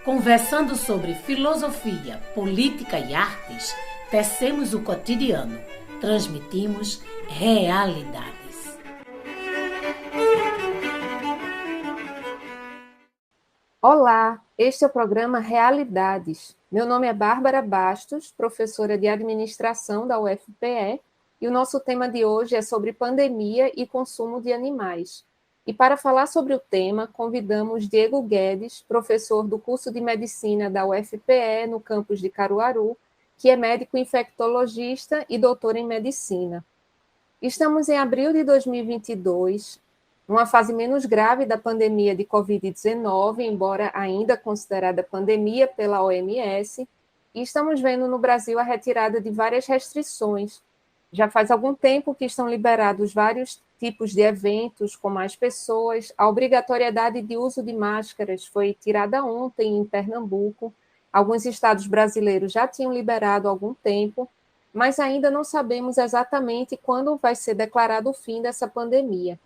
Conversando sobre filosofia, política e artes, tecemos o cotidiano, transmitimos realidades. Olá, este é o programa Realidades. Meu nome é Bárbara Bastos, professora de Administração da UFPE, e o nosso tema de hoje é sobre pandemia e consumo de animais. E para falar sobre o tema, convidamos Diego Guedes, professor do curso de Medicina da UFPE, no campus de Caruaru, que é médico infectologista e doutor em Medicina. Estamos em abril de 2022, uma fase menos grave da pandemia de Covid-19, embora ainda considerada pandemia pela OMS, e estamos vendo no Brasil a retirada de várias restrições. Já faz algum tempo que estão liberados vários tipos de eventos com mais pessoas, a obrigatoriedade de uso de máscaras foi tirada ontem em Pernambuco, alguns estados brasileiros já tinham liberado há algum tempo, mas ainda não sabemos exatamente quando vai ser declarado o fim dessa pandemia.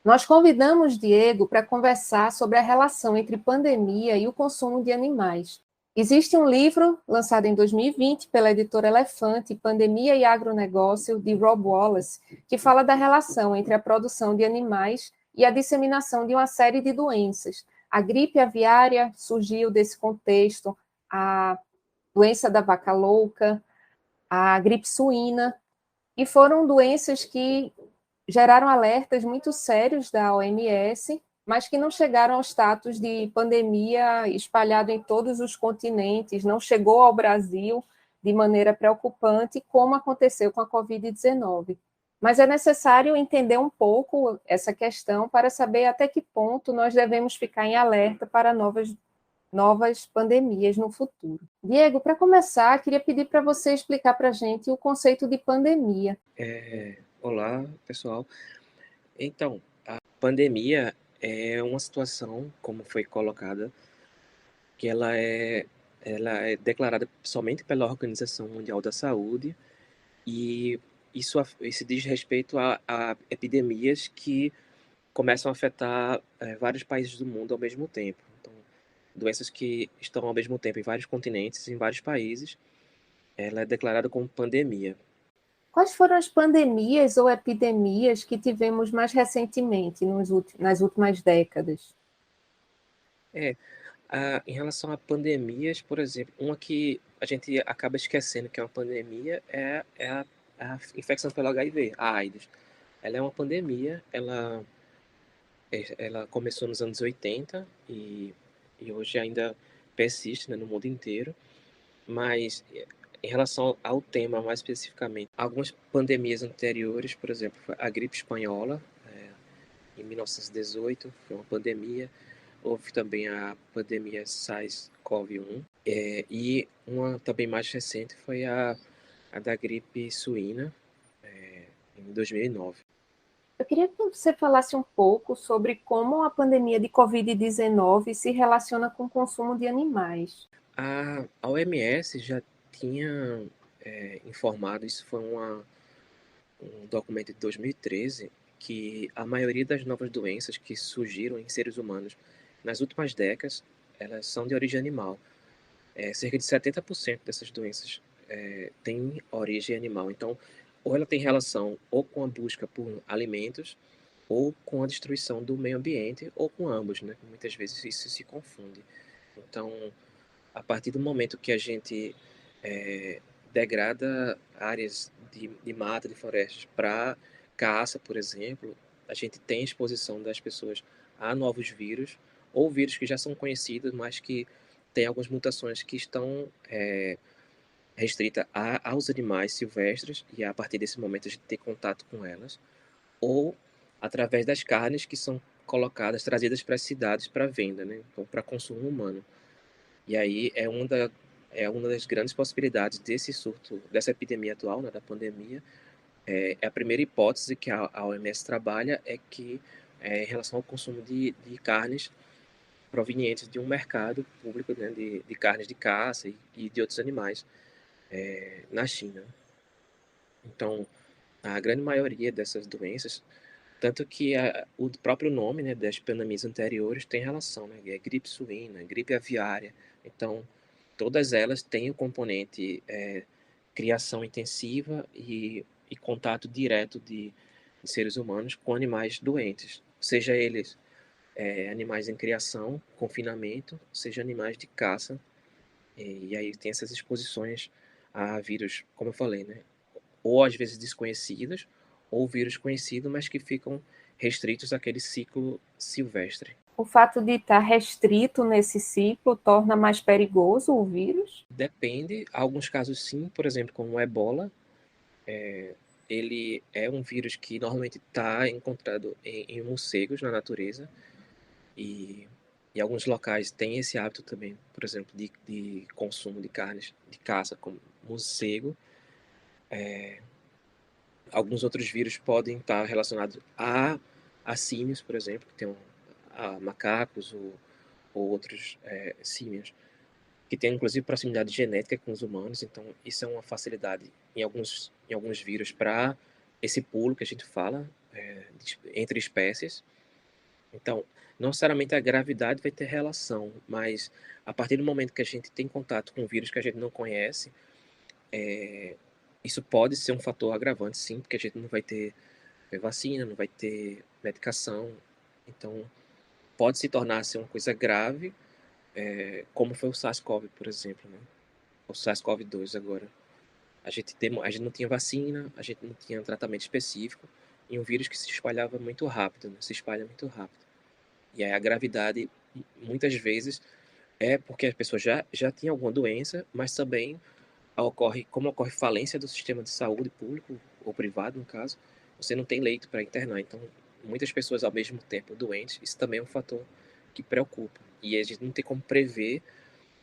Nós convidamos Diego para conversar sobre a relação entre pandemia e o consumo de animais. Existe um livro, lançado em 2020 pela editora Elefante, Pandemia e Agronegócio, de Rob Wallace, que fala da relação entre a produção de animais e a disseminação de uma série de doenças. A gripe aviária surgiu desse contexto, a doença da vaca louca, a gripe suína, e foram doenças que geraram alertas muito sérios da OMS, mas que não chegaram ao status de pandemia espalhado em todos os continentes, não chegou ao Brasil de maneira preocupante, como aconteceu com a Covid-19. Mas é necessário entender um pouco essa questão para saber até que ponto nós devemos ficar em alerta para novas pandemias no futuro. Diego, para começar, queria pedir para você explicar para a gente o conceito de pandemia. Olá, pessoal. Então, a pandemia é uma situação, como foi colocada, que ela é declarada somente pela Organização Mundial da Saúde e isso diz respeito a epidemias que começam a afetar vários países do mundo ao mesmo tempo. Então, doenças que estão ao mesmo tempo em vários continentes, em vários países, ela é declarada como pandemia. Quais foram as pandemias ou epidemias que tivemos mais recentemente, nas últimas décadas? É, em relação a pandemias, por exemplo, uma que a gente acaba esquecendo que é uma pandemia é a infecção pelo HIV, a AIDS. Ela é uma pandemia, ela começou nos anos 80 e hoje ainda persiste, né, no mundo inteiro, mas em relação ao tema mais especificamente, algumas pandemias anteriores, por exemplo, a gripe espanhola, em 1918, foi uma pandemia. Houve também a pandemia SARS-CoV-1, e uma também mais recente foi a da gripe suína, em 2009. Eu queria que você falasse um pouco sobre como a pandemia de Covid-19 se relaciona com o consumo de animais. A OMS já tinha informado, isso foi um documento de 2013, que a maioria das novas doenças que surgiram em seres humanos nas últimas décadas, elas são de origem animal. Cerca de 70% dessas doenças têm origem animal. Então, ou ela tem relação ou com a busca por alimentos, ou com a destruição do meio ambiente, ou com ambos, né? Muitas vezes isso se confunde. Então, a partir do momento que a gente degrada áreas de mata, de florestas, para caça, por exemplo, a gente tem exposição das pessoas a novos vírus, ou vírus que já são conhecidos, mas que têm algumas mutações que estão restritas aos animais silvestres, e a partir desse momento a gente tem contato com elas, ou através das carnes que são colocadas, trazidas para as cidades para venda, né? Então, para consumo humano. E aí é uma das grandes possibilidades desse surto, dessa epidemia atual, né, da pandemia. A primeira hipótese que a OMS trabalha é que, em relação ao consumo de carnes provenientes de um mercado público, né, de carnes de caça e de outros animais, na China. Então, a grande maioria dessas doenças Tanto que o próprio nome, né, das pandemias anteriores tem relação, né? É gripe suína, gripe aviária. Então, todas elas têm o componente criação intensiva e contato direto de seres humanos com animais doentes, seja eles animais em criação, confinamento, seja animais de caça. E aí tem essas exposições a vírus, como eu falei, né? Ou às vezes desconhecidos, ou vírus conhecido, mas que ficam restritos àquele ciclo silvestre. O fato de estar restrito nesse ciclo torna mais perigoso o vírus? Depende, alguns casos sim, por exemplo, como o Ebola, ele é um vírus que normalmente está encontrado em morcegos na natureza, e em alguns locais tem esse hábito também, por exemplo, de consumo de carnes de caça, como morcego. Alguns outros vírus podem estar relacionados a símios, por exemplo, que tem a macacos ou outros símios, que tem inclusive proximidade genética com os humanos. Então, isso é uma facilidade em alguns vírus para esse pulo que a gente fala entre espécies. Então, não necessariamente a gravidade vai ter relação, mas a partir do momento que a gente tem contato com um vírus que a gente não conhece, isso pode ser um fator agravante, sim, porque a gente não vai ter vacina, não vai ter medicação. Então, pode se tornar assim, uma coisa grave, como foi o SARS-CoV, por exemplo, né? O SARS-CoV-2 agora. A gente não tinha vacina, a gente não tinha tratamento específico, e um vírus que se espalhava muito rápido, né? Se espalha muito rápido. E aí a gravidade, muitas vezes, é porque a pessoa já tinha alguma doença, mas também como ocorre falência do sistema de saúde público ou privado, no caso, você não tem leito para internar. Então, muitas pessoas ao mesmo tempo doentes, isso também é um fator que preocupa. E a gente não tem como prever,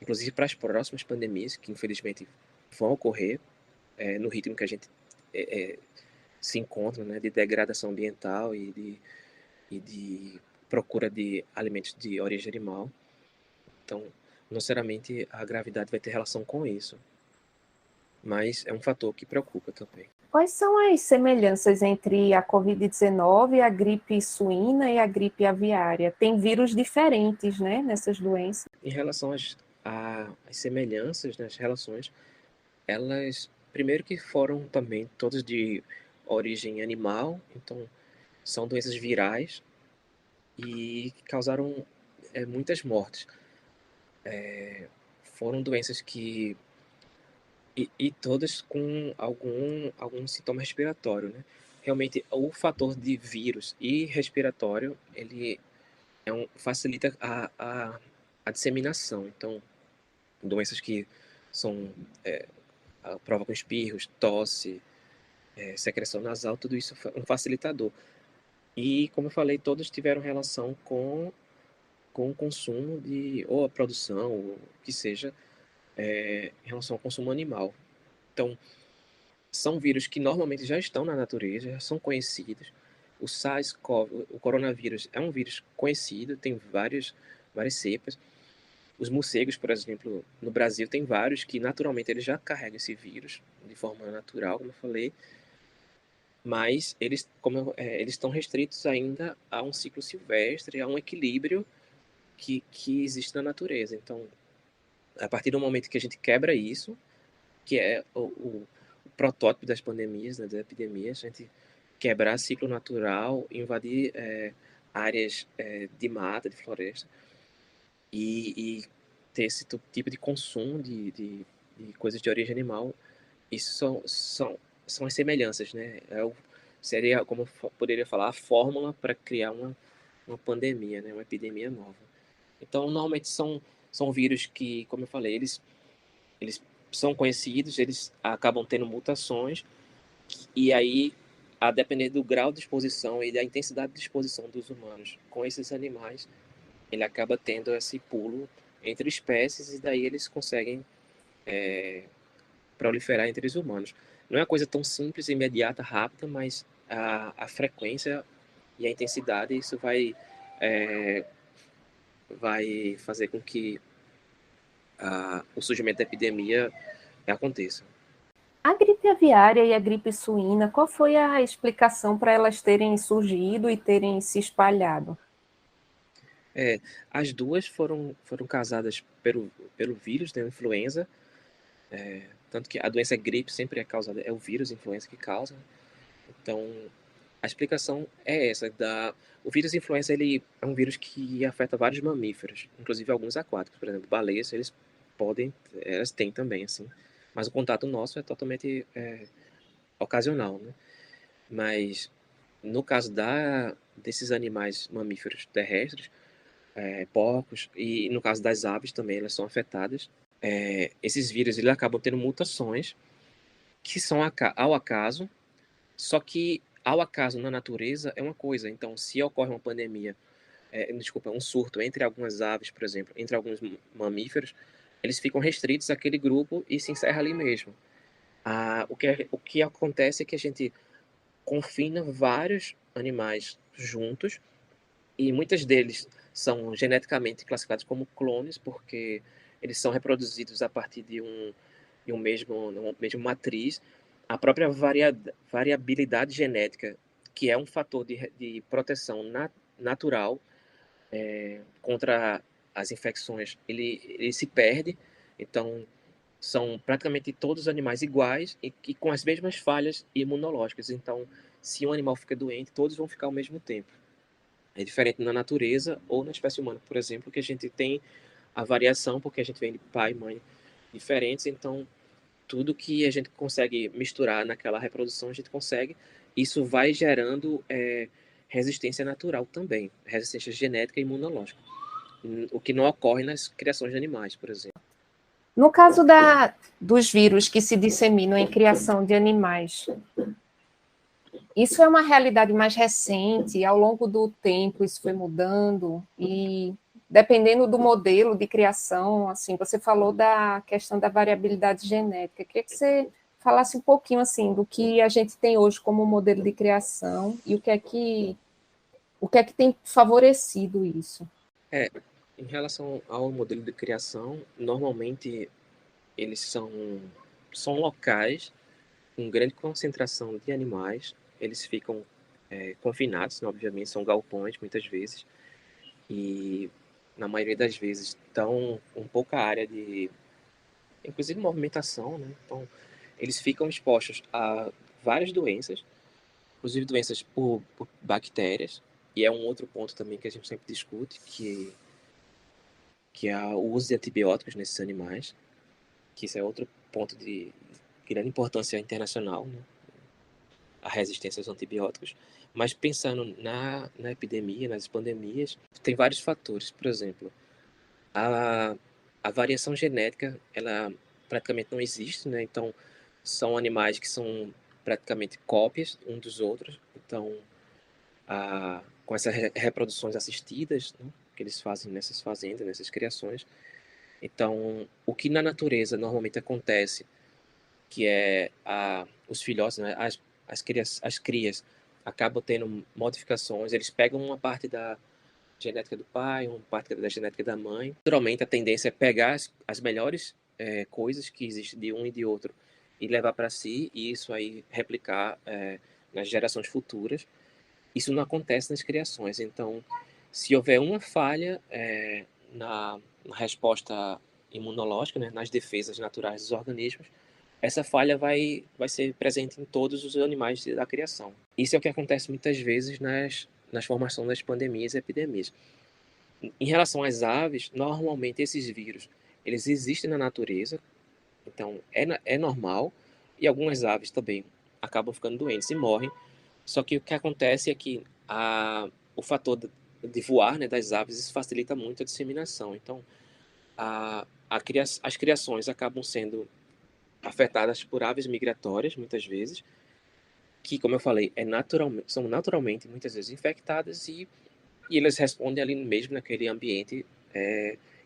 inclusive para as próximas pandemias, que infelizmente vão ocorrer no ritmo que a gente se encontra, né, de degradação ambiental e de procura de alimentos de origem animal. Então, não necessariamente a gravidade vai ter relação com isso, mas é um fator que preocupa também. Quais são as semelhanças entre a Covid-19, a gripe suína e a gripe aviária? Tem vírus diferentes, né, nessas doenças? Em relação às semelhanças nas relações, elas, primeiro que foram também todas de origem animal, então são doenças virais e que causaram muitas mortes. Foram doenças que e todas com algum sintoma respiratório, né? Realmente, o fator de vírus e respiratório, ele facilita a disseminação. Então, doenças que são provocam espirros, tosse, secreção nasal, tudo isso é um facilitador. E, como eu falei, todas tiveram relação com o consumo ou a produção, ou o que seja, em relação ao consumo animal. Então, são vírus que normalmente já estão na natureza, já são conhecidos. O SARS-CoV, o coronavírus, é um vírus conhecido, tem várias cepas. Os morcegos, por exemplo, no Brasil tem vários que naturalmente eles já carregam esse vírus de forma natural, como eu falei, mas eles estão restritos ainda a um ciclo silvestre, a um equilíbrio que existe na natureza. Então, a partir do momento que a gente quebra isso, que é o protótipo das pandemias, né, das epidemias, a gente quebrar ciclo natural, invadir áreas de mata, de floresta, e ter esse tipo de consumo de coisas de origem animal, isso são as semelhanças, né? Seria, como eu poderia falar, a fórmula para criar uma pandemia, né? Uma epidemia nova. Então, normalmente são vírus que, como eu falei, eles são conhecidos, eles acabam tendo mutações, e aí, a depender do grau de exposição e da intensidade de exposição dos humanos com esses animais, ele acaba tendo esse pulo entre espécies, e daí eles conseguem proliferar entre os humanos. Não é uma coisa tão simples, imediata, rápida, mas a frequência e a intensidade, isso vai fazer com que o surgimento da epidemia aconteça. A gripe aviária e a gripe suína, qual foi a explicação para elas terem surgido e terem se espalhado? As duas foram causadas pelo vírus da influenza, tanto que a doença gripe sempre é causada, é o vírus influenza que causa, né? Então, a explicação é essa, o vírus influenza ele é um vírus que afeta vários mamíferos, inclusive alguns aquáticos, por exemplo, baleias, elas têm também, assim, mas o contato nosso é totalmente ocasional, né? Mas no caso desses animais mamíferos terrestres, porcos, e no caso das aves também, elas são afetadas. Esses vírus eles acabam tendo mutações que são ao acaso, só que ao acaso na natureza é uma coisa. Então, se ocorre uma pandemia, um surto entre algumas aves, por exemplo, entre alguns mamíferos, eles ficam restritos àquele grupo e se encerra ali mesmo. O que acontece é que a gente confina vários animais juntos e muitos deles são geneticamente classificados como clones porque eles são reproduzidos a partir uma mesma matriz. A própria variabilidade genética, que é um fator de proteção natural contra as infecções, ele se perde. Então, são praticamente todos os animais iguais e com as mesmas falhas imunológicas. Então, se um animal fica doente, todos vão ficar ao mesmo tempo. É diferente na natureza ou na espécie humana, por exemplo, que a gente tem a variação, porque a gente vem de pai e mãe diferentes, então tudo que a gente consegue misturar naquela reprodução, a gente consegue. Isso vai gerando resistência natural também, resistência genética e imunológica, o que não ocorre nas criações de animais, por exemplo. No caso dos vírus que se disseminam em criação de animais, isso é uma realidade mais recente, ao longo do tempo isso foi mudando, e dependendo do modelo de criação, assim, você falou da questão da variabilidade genética, eu queria que você falasse um pouquinho, assim, do que a gente tem hoje como modelo de criação e o que é que tem favorecido isso. Em relação ao modelo de criação, normalmente eles são locais com grande concentração de animais. Eles ficam confinados, né, obviamente, são galpões muitas vezes, e na maioria das vezes estão com pouca área inclusive movimentação, né? Então, eles ficam expostos a várias doenças, inclusive doenças por bactérias, e é um outro ponto também que a gente sempre discute, que é o uso de antibióticos nesses animais, que isso é outro ponto de grande importância internacional, né? A resistência aos antibióticos. Mas pensando na epidemia, nas pandemias, tem vários fatores. Por exemplo, a, a variação genética, ela praticamente não existe, né? Então, são animais que são praticamente cópias uns dos outros. Então, com essas reproduções assistidas, né, que eles fazem nessas fazendas, nessas criações. Então, o que na natureza normalmente acontece, que é os filhotes, né, as crias acabam tendo modificações, eles pegam uma parte da genética do pai, uma parte da genética da mãe. Naturalmente, a tendência é pegar as melhores coisas que existem de um e de outro e levar para si, e isso aí replicar nas gerações futuras. Isso não acontece nas criações. Então, se houver uma falha na resposta imunológica, né, nas defesas naturais dos organismos, essa falha vai ser presente em todos os animais da criação. Isso é o que acontece muitas vezes nas formações das pandemias e epidemias. Em relação às aves, normalmente esses vírus, eles existem na natureza, então é normal, e algumas aves também acabam ficando doentes e morrem. Só que o que acontece é que o fator de voar, né, das aves, isso facilita muito a disseminação. Então, as criações acabam sendo afetadas por aves migratórias, muitas vezes, que, como eu falei, são naturalmente, muitas vezes, infectadas e elas respondem ali mesmo naquele ambiente,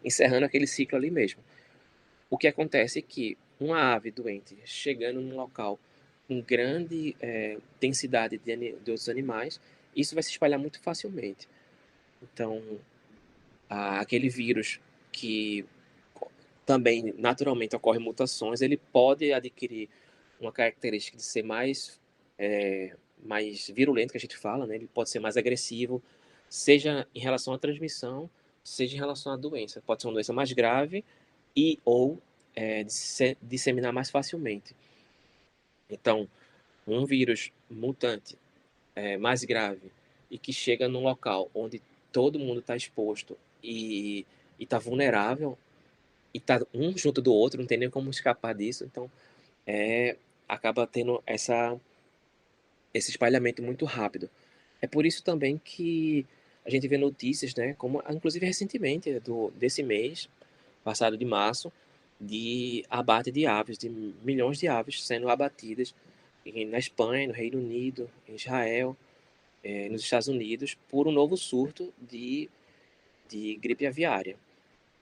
encerrando aquele ciclo ali mesmo. O que acontece é que uma ave doente chegando num local com grande densidade de outros animais, isso vai se espalhar muito facilmente. Então, aquele vírus que também naturalmente ocorre mutações, ele pode adquirir uma característica de ser mais virulento, que a gente fala, né? Ele pode ser mais agressivo, seja em relação à transmissão, seja em relação à doença. Pode ser uma doença mais grave ou disseminar mais facilmente. Então, um vírus mutante mais grave e que chega num local onde todo mundo está exposto e está vulnerável, e está um junto do outro, não tem nem como escapar disso, então acaba tendo esse espalhamento muito rápido. É por isso também que a gente vê notícias, né, como inclusive recentemente, desse mês, passado de março, de abate de aves, de milhões de aves sendo abatidas na Espanha, no Reino Unido, em Israel, nos Estados Unidos, por um novo surto de gripe aviária,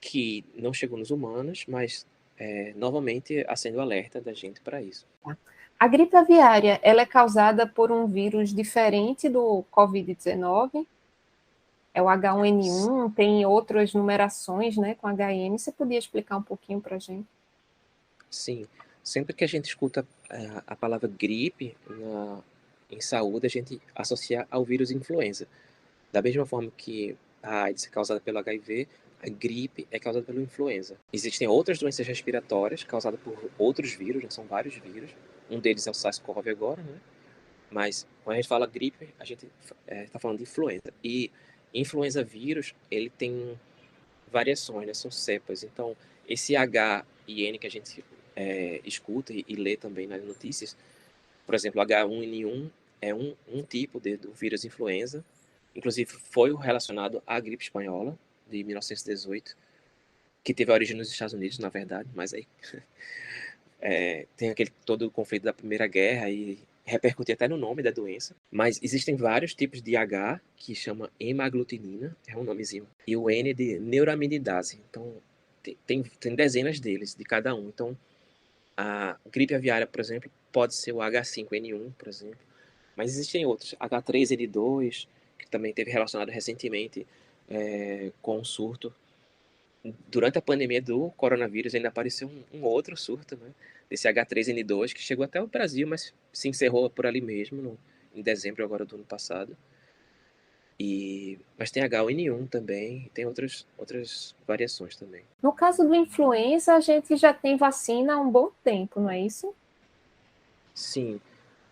que não chegou nos humanos, mas novamente acende o alerta da gente para isso. A gripe aviária, ela é causada por um vírus diferente do Covid-19? É o H1N1, tem outras numerações, né, com HN. Você podia explicar um pouquinho para a gente? Sim. Sempre que a gente escuta a palavra gripe em saúde, a gente associa ao vírus influenza. Da mesma forma que a AIDS é causada pelo HIV, a gripe é causada pelo influenza. Existem outras doenças respiratórias causadas por outros vírus, né? São vários vírus. Um deles é o SARS-CoV agora, né? Mas quando a gente fala gripe, a gente está falando de influenza. E influenza vírus, ele tem variações, né? São cepas. Então, esse H e N que a gente escuta e lê também nas notícias, por exemplo, H1N1 é um tipo do vírus influenza. Inclusive, foi relacionado à gripe espanhola de 1918, que teve a origem nos Estados Unidos, na verdade, mas aí tem todo o conflito da Primeira Guerra e repercute até no nome da doença. Mas existem vários tipos de H, que chama hemaglutinina, é um nomezinho, e o N de neuraminidase. Então, tem dezenas deles, de cada um. Então, a gripe aviária, por exemplo, pode ser o H5N1, por exemplo, mas existem outros, H3N2, que também teve relacionado recentemente com um surto. Durante a pandemia do coronavírus ainda apareceu um outro surto, né, desse H3N2, que chegou até o Brasil, mas se encerrou por ali mesmo, em dezembro agora do ano passado. Mas tem H1N1 também, tem outras variações também. No caso do influenza, a gente já tem vacina há um bom tempo, não é isso? Sim,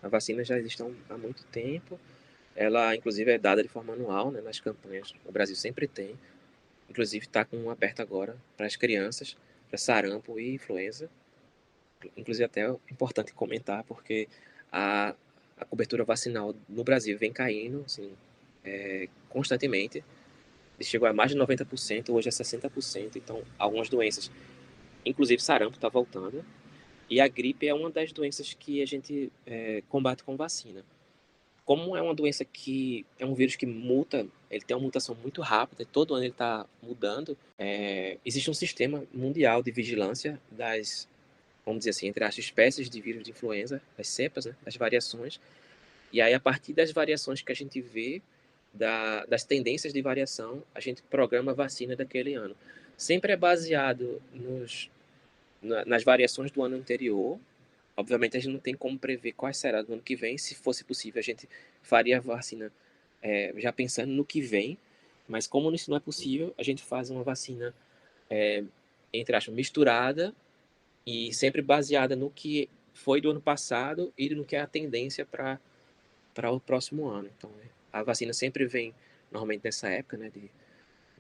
a vacina já existe há muito tempo. Ela, inclusive, é dada de forma anual, né, nas campanhas. O Brasil sempre tem. Inclusive, está com um aberto agora para as crianças, para sarampo e influenza. Inclusive, até é importante comentar, porque a cobertura vacinal no Brasil vem caindo assim, constantemente. Chegou a mais de 90%, hoje é 60%. Então, algumas doenças, inclusive sarampo, está voltando. E a gripe é uma das doenças que a gente combate com vacina. Como é uma doença que é um vírus que muta, ele tem uma mutação muito rápida, todo ano ele está mudando, existe um sistema mundial de vigilância das, vamos dizer assim, entre as espécies de vírus de influenza, das cepas, né, das variações, e aí a partir das variações que a gente vê, das tendências de variação, a gente programa a vacina daquele ano. Sempre é baseado nas variações do ano anterior. Obviamente, a gente não tem como prever quais será do ano que vem. Se fosse possível, a gente faria a vacina já pensando no que vem. Mas como isso não é possível, a gente faz uma vacina, entre aspas, misturada e sempre baseada no que foi do ano passado e no que é a tendência para o próximo ano. Então, a vacina sempre vem, normalmente nessa época, né, de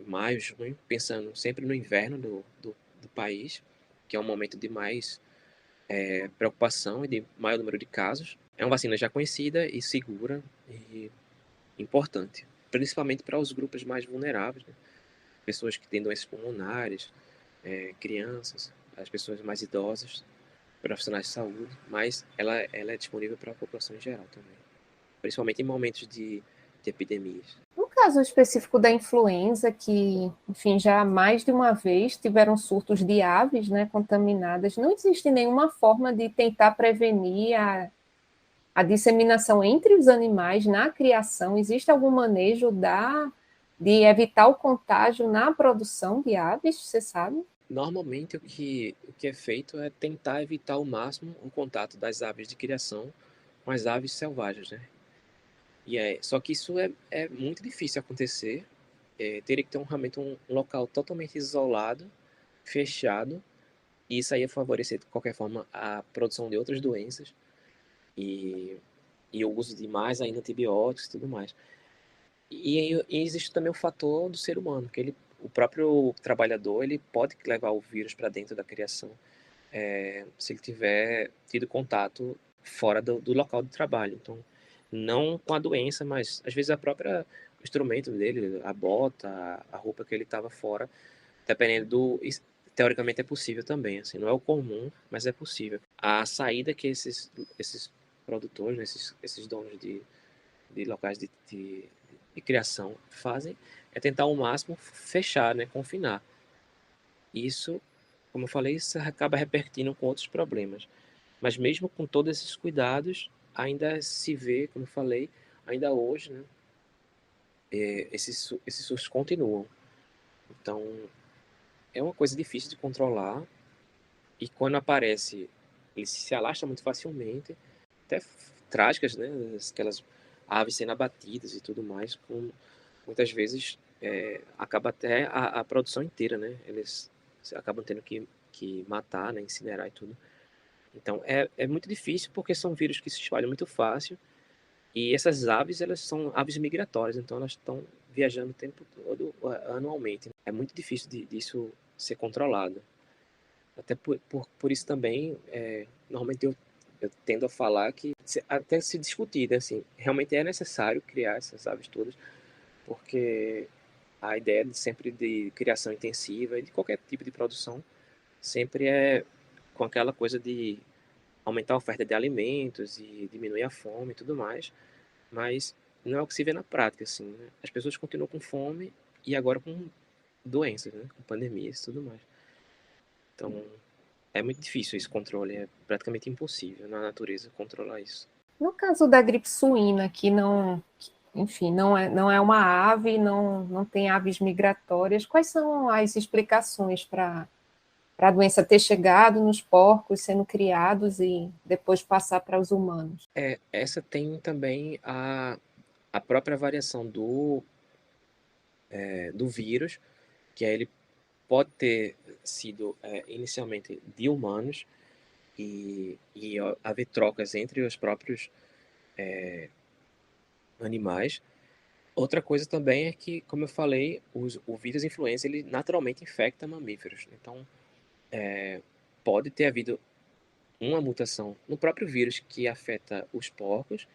maio, junho, pensando sempre no inverno do país, que é um momento de mais preocupação e de maior número de casos. É uma vacina já conhecida e segura e importante, principalmente para os grupos mais vulneráveis, né? Pessoas que têm doenças pulmonares, crianças, as pessoas mais idosas, profissionais de saúde, mas ela é disponível para a população em geral também, principalmente em momentos de epidemias. No caso específico da influenza, que, enfim, já mais de uma vez tiveram surtos de aves, né, contaminadas, não existe nenhuma forma de tentar prevenir a disseminação entre os animais na criação? Existe algum manejo de evitar o contágio na produção de aves, você sabe? Normalmente o que é feito é tentar evitar ao máximo o contato das aves de criação com as aves selvagens, né? Só que isso é muito difícil acontecer. Teria que ter realmente um local totalmente isolado, fechado, e isso aí ia favorecer, de qualquer forma, a produção de outras doenças e, e o uso de mais ainda antibióticos e tudo mais. E existe também o fator do ser humano, que o próprio trabalhador ele pode levar o vírus para dentro da criação, se ele tiver tido contato fora do local de trabalho. Então, não com a doença, mas às vezes o instrumento dele, a bota, a roupa que ele estava fora, dependendo teoricamente é possível também, assim, não é o comum, mas é possível. A saída que esses produtores, né, esses donos de locais de criação fazem é tentar ao máximo fechar, né, confinar. Isso, como eu falei, isso acaba repercutindo com outros problemas. Mas mesmo com todos esses cuidados, ainda se vê, como eu falei, ainda hoje, né, esses surtos continuam. Então, é uma coisa difícil de controlar e quando aparece, ele se alastra muito facilmente, até trágicas, né, aquelas aves sendo abatidas e tudo mais, muitas vezes acaba até a produção inteira, né, eles acabam tendo que matar, né, incinerar e tudo. Então, é muito difícil porque são vírus que se espalham muito fácil e essas aves, elas são aves migratórias, então elas estão viajando o tempo todo, anualmente. É muito difícil disso ser controlado. Até por isso também, normalmente eu tendo a falar que, até se discutir, né, assim, realmente é necessário criar essas aves todas, porque a ideia de criação intensiva e de qualquer tipo de produção sempre é com aquela coisa de aumentar a oferta de alimentos e diminuir a fome e tudo mais, mas não é o que se vê na prática, assim, né? As pessoas continuam com fome e agora com doenças, né? Com pandemias e tudo mais. Então, é muito difícil esse controle, é praticamente impossível na natureza controlar isso. No caso da gripe suína, que não, enfim, não é uma ave, não tem aves migratórias, quais são as explicações para a doença ter chegado nos porcos, sendo criados e depois passar para os humanos? Essa tem também a própria variação do vírus, que aí ele pode ter sido inicialmente de humanos e haver trocas entre os próprios animais. Outra coisa também é que, como eu falei, o vírus influenza ele naturalmente infecta mamíferos. Então, pode ter havido uma mutação no próprio vírus que afeta os porcos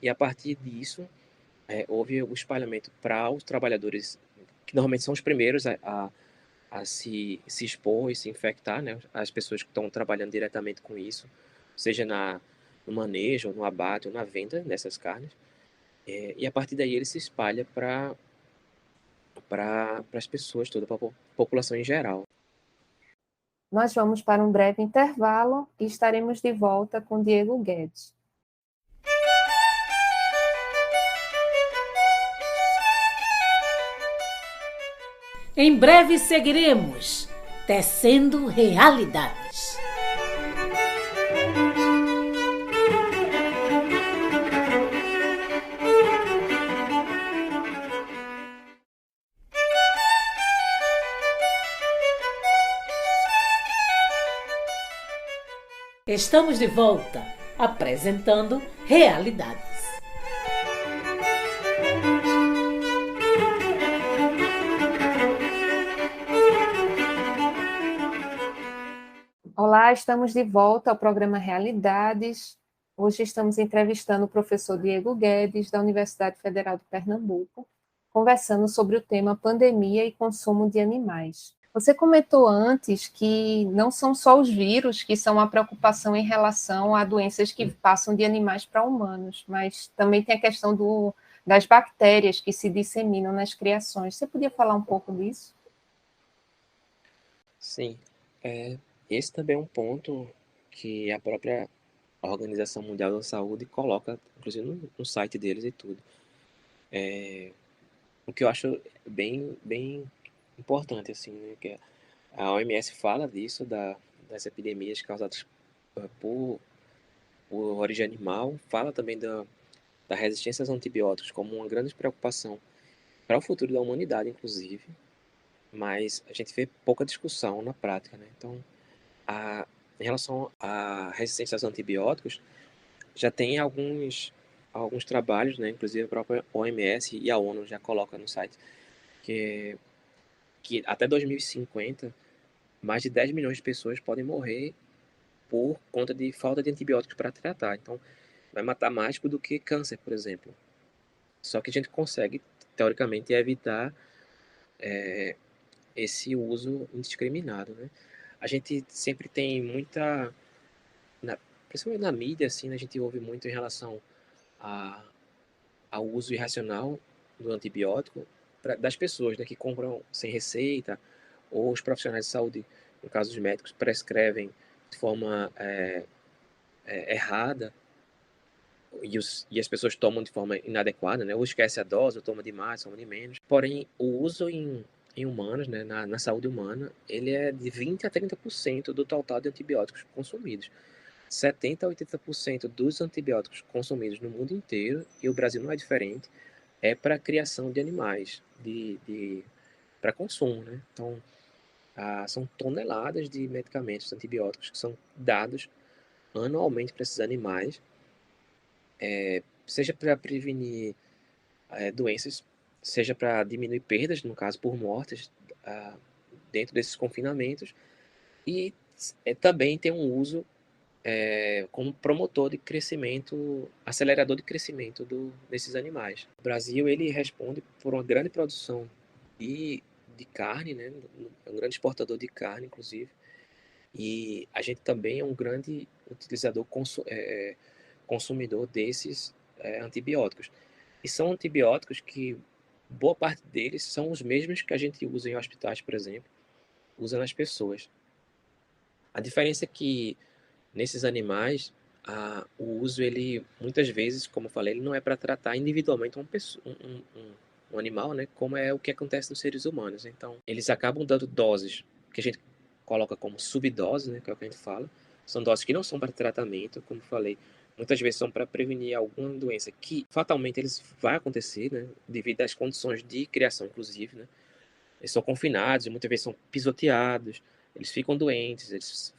e a partir disso houve o espalhamento para os trabalhadores que normalmente são os primeiros a se expor e se infectar, né? As pessoas que estão trabalhando diretamente com isso, seja no manejo, no abate ou na venda dessas carnes. E a partir daí ele se espalha para as pessoas, toda a população em geral. Nós vamos para um breve intervalo e estaremos de volta com Diego Guedes. Em breve seguiremos tecendo realidades. Estamos de volta, apresentando Realidades. Olá, estamos de volta ao programa Realidades. Hoje estamos entrevistando o professor Diego Guedes, da Universidade Federal de Pernambuco, conversando sobre o tema pandemia e consumo de animais. Você comentou antes que não são só os vírus que são a preocupação em relação a doenças que passam de animais para humanos, mas também tem a questão das bactérias que se disseminam nas criações. Você podia falar um pouco disso? Sim, esse também é um ponto que a própria Organização Mundial da Saúde coloca, inclusive no site deles e tudo. O que eu acho bem importante, assim, né, que A OMS fala disso, das epidemias causadas por, por origem animal, fala também da resistência aos antibióticos como uma grande preocupação para o futuro da humanidade, inclusive, mas a gente vê pouca discussão na prática, né? Então, em relação à resistência aos antibióticos, já tem alguns trabalhos, né? Inclusive a própria OMS e a ONU já coloca no site que até 2050 mais de 10 milhões de pessoas podem morrer por conta de falta de antibióticos para tratar. Então, vai matar mais do que câncer, por exemplo. Só que a gente consegue, teoricamente, evitar esse uso indiscriminado, né? A gente sempre tem principalmente na mídia, assim, né, a gente ouve muito em relação a, ao uso irracional do antibiótico das pessoas, né, que compram sem receita, ou os profissionais de saúde, no caso dos médicos, prescrevem de forma errada e as pessoas tomam de forma inadequada, né? Ou esquece a dose, ou toma demais, toma de menos. Porém, o uso em humanos, né, na saúde humana, ele é de 20 a 30% do total de antibióticos consumidos. 70 a 80% dos antibióticos consumidos no mundo inteiro, e o Brasil não é diferente, é para a criação de animais, para consumo, né? Então, são toneladas de medicamentos antibióticos que são dados anualmente para esses animais, seja para prevenir doenças, seja para diminuir perdas, no caso por mortes, ah, dentro desses confinamentos, e também tem um uso como promotor de crescimento, acelerador de crescimento desses animais. O Brasil ele responde por uma grande produção de carne, né? É um grande exportador de carne, inclusive, e a gente também é um grande utilizador, consumidor desses antibióticos. E são antibióticos que boa parte deles são os mesmos que a gente usa em hospitais, por exemplo, usa nas pessoas. A diferença é que nesses animais, o uso, ele muitas vezes, como eu falei, ele não é para tratar individualmente um animal, né? Como é o que acontece nos seres humanos. Então, eles acabam dando doses que a gente coloca como subdose, né? Que é o que a gente fala. São doses que não são para tratamento, como eu falei. Muitas vezes são para prevenir alguma doença que fatalmente eles vai acontecer, né? Devido às condições de criação, inclusive, né? Eles são confinados, muitas vezes são pisoteados, eles ficam doentes,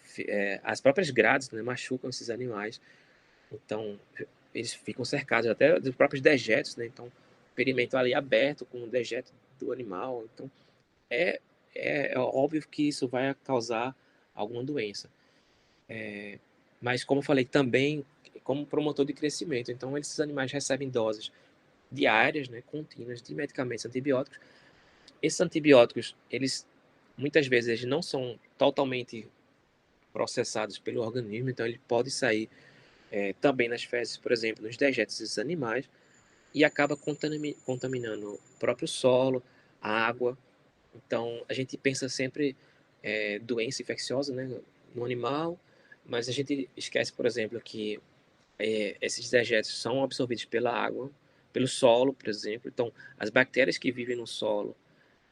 as próprias grades, né, machucam esses animais. Então, eles ficam cercados até dos próprios dejetos, né? Então, o perimento ali aberto com o dejeto do animal. Então, é, é óbvio que isso vai causar alguma doença. Mas, como eu falei, também como promotor de crescimento. Então, esses animais recebem doses diárias, né, contínuas de medicamentos antibióticos. Esses antibióticos, eles muitas vezes eles não são totalmente processados pelo organismo, então ele pode sair também nas fezes, por exemplo, nos dejetos desses animais, e acaba contaminando o próprio solo, a água. Então a gente pensa sempre doença infecciosa, né, no animal, mas a gente esquece, por exemplo, que esses dejetos são absorvidos pela água, pelo solo, por exemplo. Então as bactérias que vivem no solo,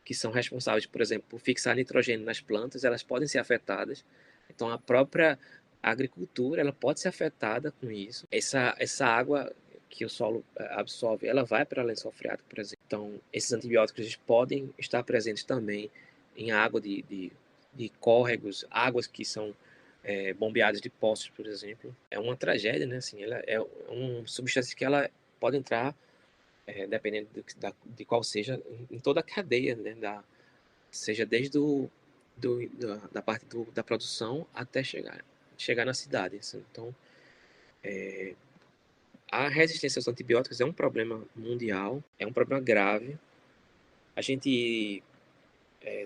que são responsáveis, por exemplo, por fixar nitrogênio nas plantas, elas podem ser afetadas. Então, a própria agricultura ela pode ser afetada com isso. Essa água que o solo absorve, ela vai para o lençol freático, por exemplo. Então, esses antibióticos eles podem estar presentes também em água de córregos, águas que são bombeadas de poços, por exemplo. É uma tragédia, né? Assim, ela é uma substância que ela pode entrar dependendo de qual seja, em toda a cadeia, né, seja desde da parte da produção até chegar na cidade. Assim. Então, a resistência aos antibióticos é um problema mundial, é um problema grave. A gente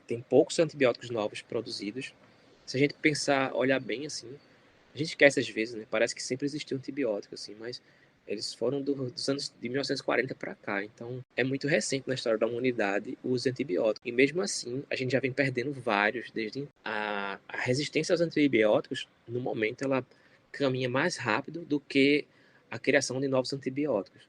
tem poucos antibióticos novos produzidos. Se a gente pensar, olhar bem assim, a gente esquece às vezes, né? Parece que sempre existiu antibiótico, assim, mas eles foram dos anos de 1940 para cá. Então, é muito recente na história da humanidade o uso de antibióticos. E mesmo assim, a gente já vem perdendo vários desde a resistência aos antibióticos, no momento, ela caminha mais rápido do que a criação de novos antibióticos.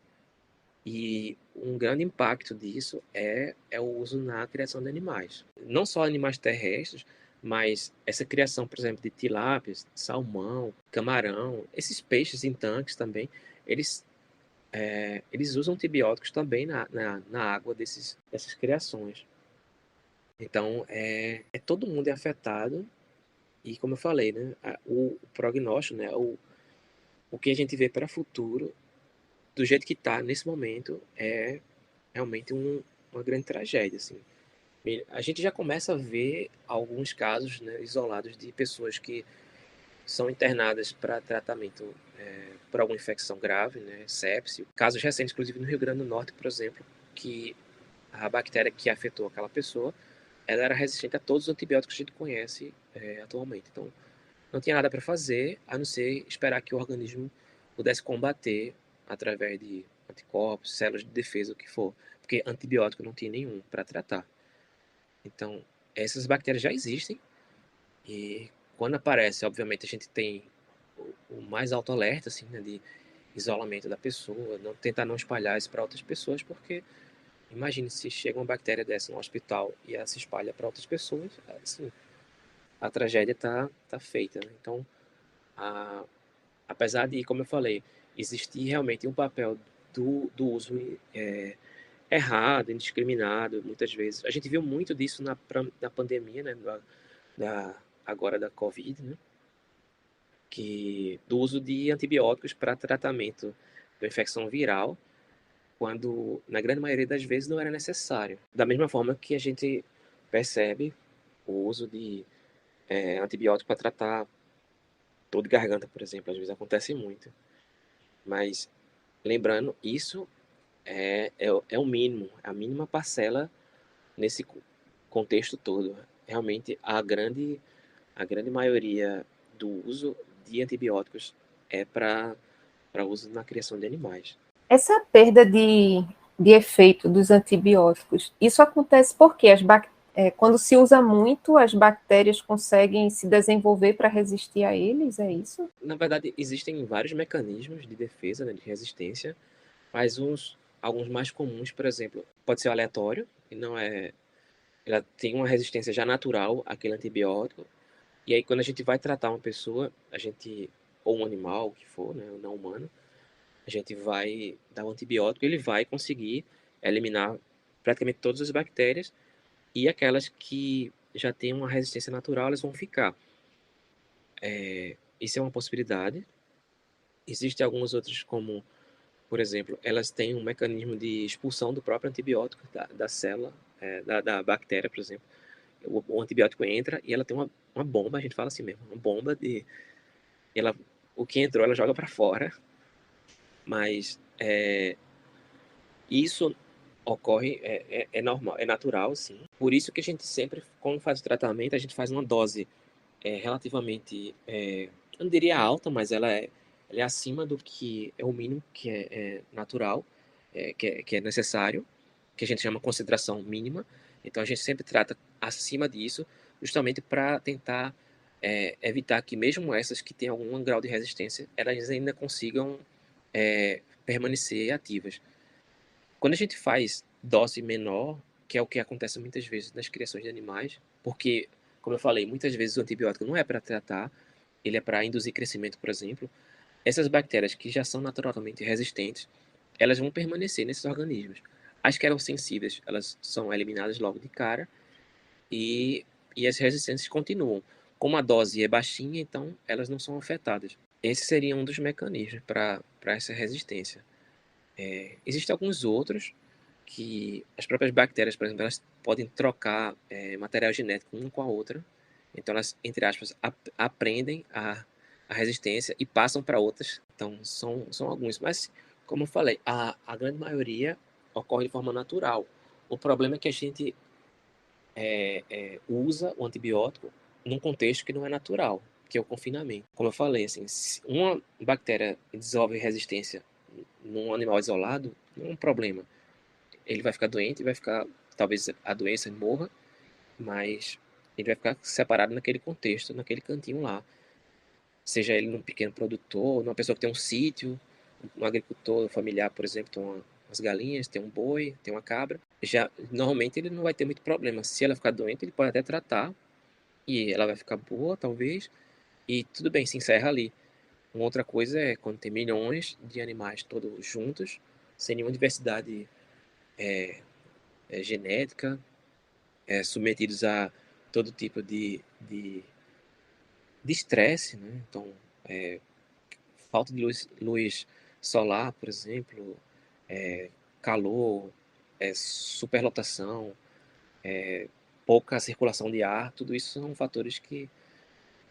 E um grande impacto disso é o uso na criação de animais. Não só animais terrestres, Mas essa criação, por exemplo, de tilápias, salmão, camarão, esses peixes em tanques também, eles, eles usam antibióticos também na água dessas criações. Então, todo mundo é afetado e, como eu falei, né, o prognóstico, né, o que a gente vê para o futuro, do jeito que está nesse momento, é realmente uma grande tragédia, assim. A gente já começa a ver alguns casos, né, isolados de pessoas que são internadas para tratamento por alguma infecção grave, né, sepse. Casos recentes, inclusive no Rio Grande do Norte, por exemplo, que a bactéria que afetou aquela pessoa, ela era resistente a todos os antibióticos que a gente conhece atualmente. Então, não tinha nada para fazer, a não ser esperar que o organismo pudesse combater através de anticorpos, células de defesa, o que for. Porque antibiótico não tinha nenhum para tratar. Então, essas bactérias já existem e quando aparece, obviamente, a gente tem o mais alto alerta, assim, né, de isolamento da pessoa, tentar não espalhar isso para outras pessoas, porque imagine se chega uma bactéria dessa no hospital e ela se espalha para outras pessoas, assim, a tragédia tá feita, né? Então, a, apesar de, como eu falei, existir realmente um papel do uso errado, indiscriminado, muitas vezes. A gente viu muito disso na pandemia, né, agora da Covid, né, do uso de antibióticos para tratamento da infecção viral, quando, na grande maioria das vezes, não era necessário. Da mesma forma que a gente percebe o uso de antibiótico para tratar dor de garganta, por exemplo, às vezes acontece muito. Mas, lembrando, isso é o mínimo, a mínima parcela nesse contexto todo. Realmente, a grande maioria do uso de antibióticos é para uso na criação de animais. Essa perda de efeito dos antibióticos, isso acontece porque quando se usa muito, as bactérias conseguem se desenvolver para resistir a eles, é isso? Na verdade, existem vários mecanismos de defesa, né, de resistência, mas alguns mais comuns, por exemplo, pode ser aleatório, e não é. Ela tem uma resistência já natural àquele antibiótico, e aí quando a gente vai tratar uma pessoa, ou um animal, o que for, né, ou não humano, a gente vai dar um antibiótico, ele vai conseguir eliminar praticamente todas as bactérias, e aquelas que já têm uma resistência natural, elas vão ficar. Isso é uma possibilidade. Existem algumas outras, como, por exemplo, elas têm um mecanismo de expulsão do próprio antibiótico da célula, da bactéria, por exemplo. O antibiótico entra e ela tem uma bomba, a gente fala assim mesmo, uma bomba de. Ela, o que entrou, ela joga para fora, mas isso ocorre, é normal, é natural, sim. Por isso que a gente sempre, quando faz o tratamento, a gente faz uma dose relativamente, eu não diria alta, mas ela é acima do que é o mínimo que é natural, que é necessário, que a gente chama concentração mínima. Então a gente sempre trata acima disso, justamente para tentar evitar que mesmo essas que têm algum grau de resistência, elas ainda consigam permanecer ativas. Quando a gente faz dose menor, que é o que acontece muitas vezes nas criações de animais, porque, como eu falei, muitas vezes o antibiótico não é para tratar, ele é para induzir crescimento, por exemplo. Essas bactérias que já são naturalmente resistentes, elas vão permanecer nesses organismos. As que eram sensíveis, elas são eliminadas logo de cara e as resistências continuam. Como a dose é baixinha, então elas não são afetadas. Esse seria um dos mecanismos para essa resistência. Existem alguns outros que as próprias bactérias, por exemplo, elas podem trocar material genético uma com a outra. Então elas, entre aspas, aprendem a resistência e passam para outras. Então são alguns. Mas, como eu falei, a grande maioria ocorre de forma natural. O problema é que a gente usa o antibiótico num contexto que não é natural, que é o confinamento. Como eu falei, assim, se uma bactéria desenvolve resistência num animal isolado, não é um problema. Ele vai ficar doente, talvez a doença morra, mas ele vai ficar separado naquele contexto, naquele cantinho lá. Seja ele num pequeno produtor, numa pessoa que tem um sítio, um agricultor familiar, por exemplo, tem umas galinhas, tem um boi, tem uma cabra. Já, normalmente ele não vai ter muito problema. Se ela ficar doente, ele pode até tratar e ela vai ficar boa, talvez, e tudo bem, se encerra ali. Uma outra coisa é quando tem milhões de animais todos juntos, sem nenhuma diversidade genética, submetidos a todo tipo de estresse, né? Então, falta de luz solar, por exemplo, calor, superlotação, pouca circulação de ar, tudo isso são fatores que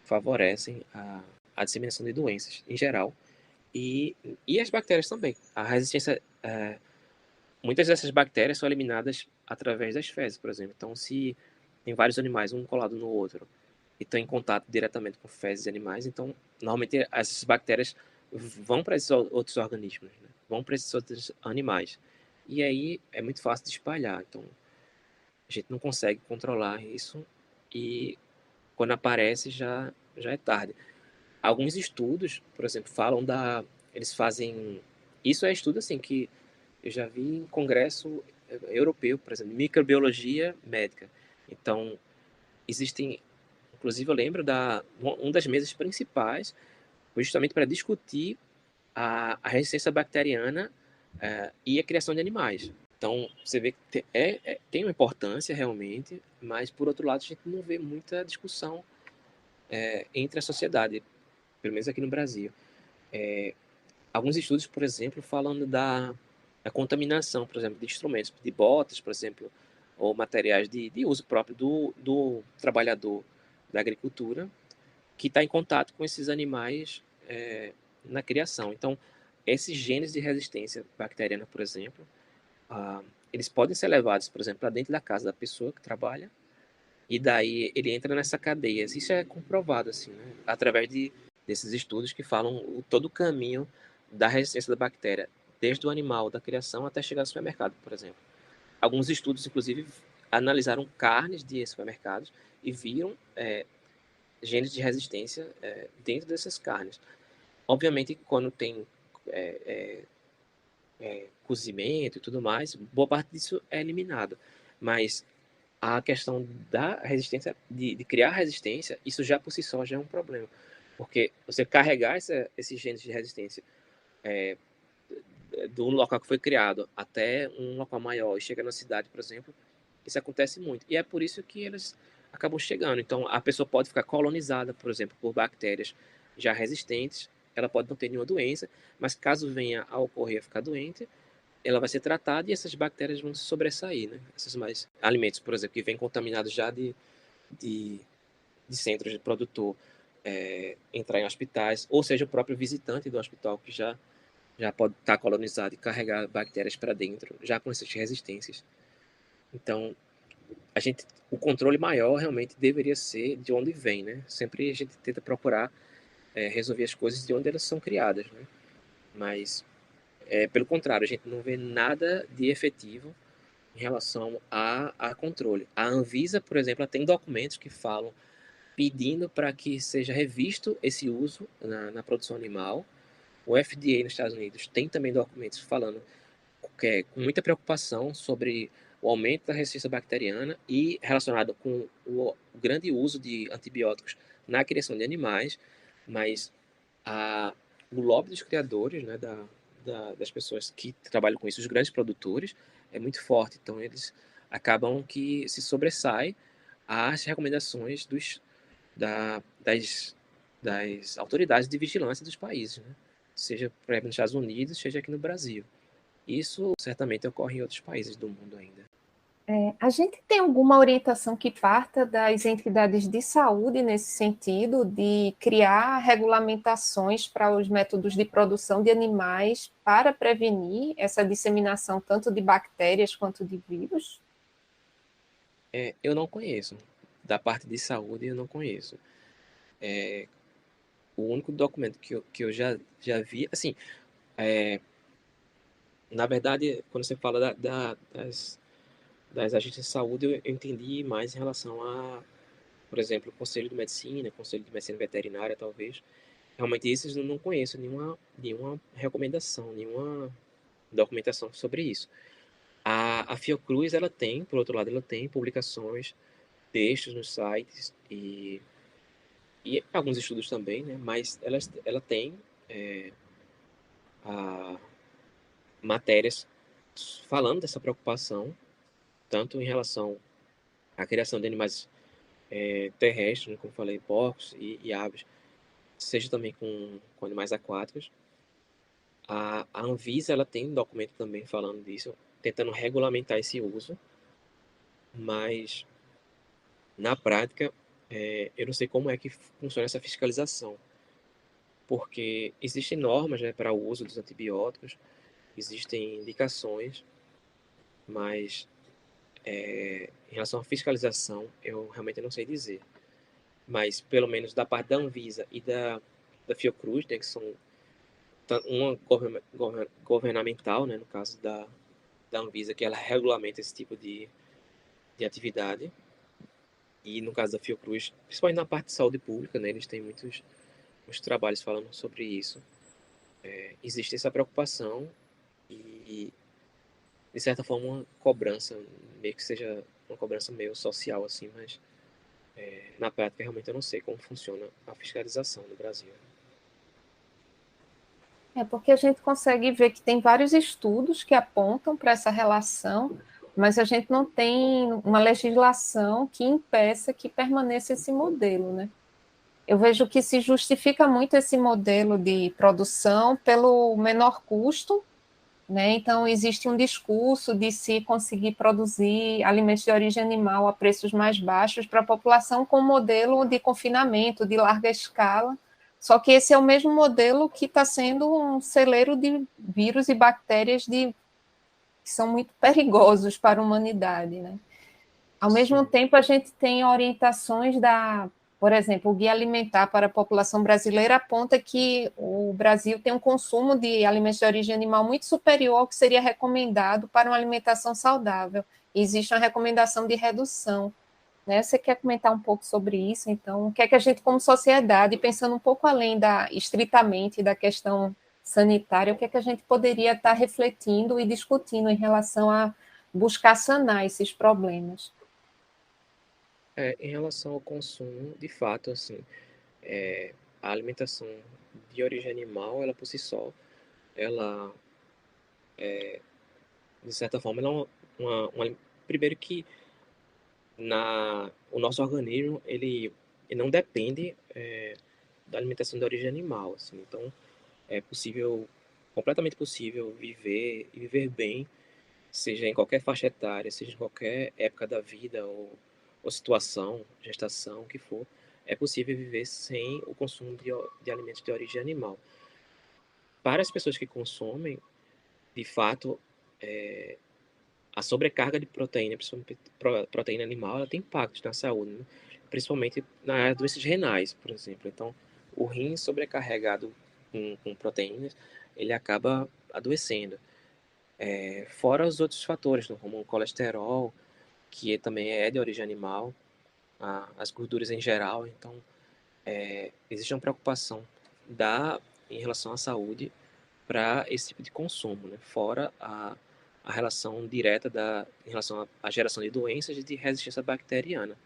favorecem a disseminação de doenças em geral. E as bactérias também. A resistência, muitas dessas bactérias são eliminadas através das fezes, por exemplo. Então, se tem vários animais, um colado no outro, e estão em contato diretamente com fezes de animais, então, normalmente, essas bactérias vão para esses outros organismos, né? Vão para esses outros animais. E aí é muito fácil de espalhar. Então, a gente não consegue controlar isso e quando aparece já é tarde. Alguns estudos, por exemplo, falam eles fazem... Isso é estudo assim que eu já vi em congresso europeu, por exemplo, microbiologia médica. Então, existem... Inclusive, eu lembro uma das mesas principais foi justamente para discutir a resistência bacteriana e a criação de animais. Então, você vê que tem uma importância realmente, mas, por outro lado, a gente não vê muita discussão entre a sociedade, pelo menos aqui no Brasil. Alguns estudos, por exemplo, falando da contaminação, por exemplo, de instrumentos, de botas, por exemplo, ou materiais de uso próprio do trabalhador da agricultura, que está em contato com esses animais na criação. Então, esses genes de resistência bacteriana, por exemplo, eles podem ser levados, por exemplo, para dentro da casa da pessoa que trabalha, e daí ele entra nessa cadeia. Isso é comprovado, assim, né? Através desses estudos que falam todo o caminho da resistência da bactéria, desde o animal, da criação, até chegar ao supermercado, por exemplo. Alguns estudos, inclusive, analisaram carnes de supermercados e viram genes de resistência dentro dessas carnes. Obviamente, quando tem cozimento e tudo mais, boa parte disso é eliminado. Mas a questão da resistência, de criar resistência, isso já por si só já é um problema. Porque você carregar esses genes de resistência do local que foi criado até um local maior e chega na cidade, por exemplo, isso acontece muito. E é por isso que eles acabam chegando. Então, a pessoa pode ficar colonizada, por exemplo, por bactérias já resistentes, ela pode não ter nenhuma doença, mas caso venha a ocorrer a ficar doente, ela vai ser tratada e essas bactérias vão se sobressair, né? Esses mais alimentos, por exemplo, que vêm contaminados já de, de centros de produtor, entrar em hospitais, ou seja, o próprio visitante do hospital que já pode estar colonizado e carregar bactérias para dentro, já com essas resistências. Então, o controle maior realmente deveria ser de onde vem, né? Sempre a gente tenta procurar resolver as coisas de onde elas são criadas, né? Mas, pelo contrário, a gente não vê nada de efetivo em relação a controle. A Anvisa, por exemplo, ela tem documentos que falam pedindo para que seja revisto esse uso na produção animal. O FDA nos Estados Unidos tem também documentos falando com muita preocupação sobre o aumento da resistência bacteriana e relacionado com o grande uso de antibióticos na criação de animais, mas o lobby dos criadores, né, das pessoas que trabalham com isso, os grandes produtores, é muito forte. Então, eles acabam que se sobressaem às recomendações das autoridades de vigilância dos países, né? Seja, por exemplo, nos Estados Unidos, seja aqui no Brasil. Isso certamente ocorre em outros países do mundo ainda. A gente tem alguma orientação que parta das entidades de saúde nesse sentido, de criar regulamentações para os métodos de produção de animais para prevenir essa disseminação tanto de bactérias quanto de vírus? Eu não conheço. Da parte de saúde, eu não conheço. O único documento que eu já vi, assim, na verdade, quando você fala das agências de saúde, eu entendi mais em relação por exemplo, Conselho de Medicina, Conselho de Medicina Veterinária, talvez. Realmente, esses eu não conheço nenhuma recomendação, nenhuma documentação sobre isso. A Fiocruz, ela tem, por outro lado, ela tem publicações textos nos sites e alguns estudos também, né? Mas ela tem a, matérias falando dessa preocupação, tanto em relação à criação de animais terrestres, né, como falei, porcos e aves, seja também com animais aquáticos. A Anvisa ela tem um documento também falando disso, tentando regulamentar esse uso, mas na prática eu não sei como é que funciona essa fiscalização, porque existem normas, né, para o uso dos antibióticos, existem indicações, mas em relação à fiscalização eu realmente não sei dizer. Mas pelo menos da parte da Anvisa e da Fiocruz, né, que são uma governamental, né, no caso da Anvisa, que ela regulamenta esse tipo de atividade, e no caso da Fiocruz, principalmente na parte de saúde pública, né, eles têm muitos trabalhos falando sobre isso. Existe essa preocupação e, de certa forma, uma cobrança, meio que seja uma cobrança meio social, assim, mas na prática realmente eu não sei como funciona a fiscalização no Brasil. É porque a gente consegue ver que tem vários estudos que apontam para essa relação, mas a gente não tem uma legislação que impeça que permaneça esse modelo, né? Eu vejo que se justifica muito esse modelo de produção pelo menor custo, né? Então, existe um discurso de se conseguir produzir alimentos de origem animal a preços mais baixos para a população com modelo de confinamento de larga escala. Só que esse é o mesmo modelo que está sendo um celeiro de vírus e bactérias que são muito perigosos para a humanidade, né? Ao mesmo Sim. tempo, a gente tem orientações por exemplo, o Guia Alimentar para a População Brasileira aponta que o Brasil tem um consumo de alimentos de origem animal muito superior ao que seria recomendado para uma alimentação saudável. E existe uma recomendação de redução, né? Você quer comentar um pouco sobre isso? Então, o que é que a gente, como sociedade, pensando um pouco além estritamente da questão sanitária, o que é que a gente poderia estar refletindo e discutindo em relação a buscar sanar esses problemas? Em relação ao consumo, de fato, assim, a alimentação de origem animal, ela por si só, ela, de certa forma, ela é primeiro que o nosso organismo, ele não depende da alimentação de origem animal, assim, então é possível, completamente possível viver e viver bem, seja em qualquer faixa etária, seja em qualquer época da vida ou situação, gestação, o que for, é possível viver sem o consumo de alimentos de origem animal. Para as pessoas que consomem, de fato, a sobrecarga de proteína, principalmente proteína animal, ela tem impactos na saúde, né? Principalmente nas doenças renais, por exemplo. Então, o rim sobrecarregado com proteínas, ele acaba adoecendo. Fora os outros fatores, né, como o colesterol, que também é de origem animal, as gorduras em geral. Então, existe uma preocupação em relação à saúde para esse tipo de consumo, né? Fora a relação direta em relação à geração de doenças e de resistência bacteriana.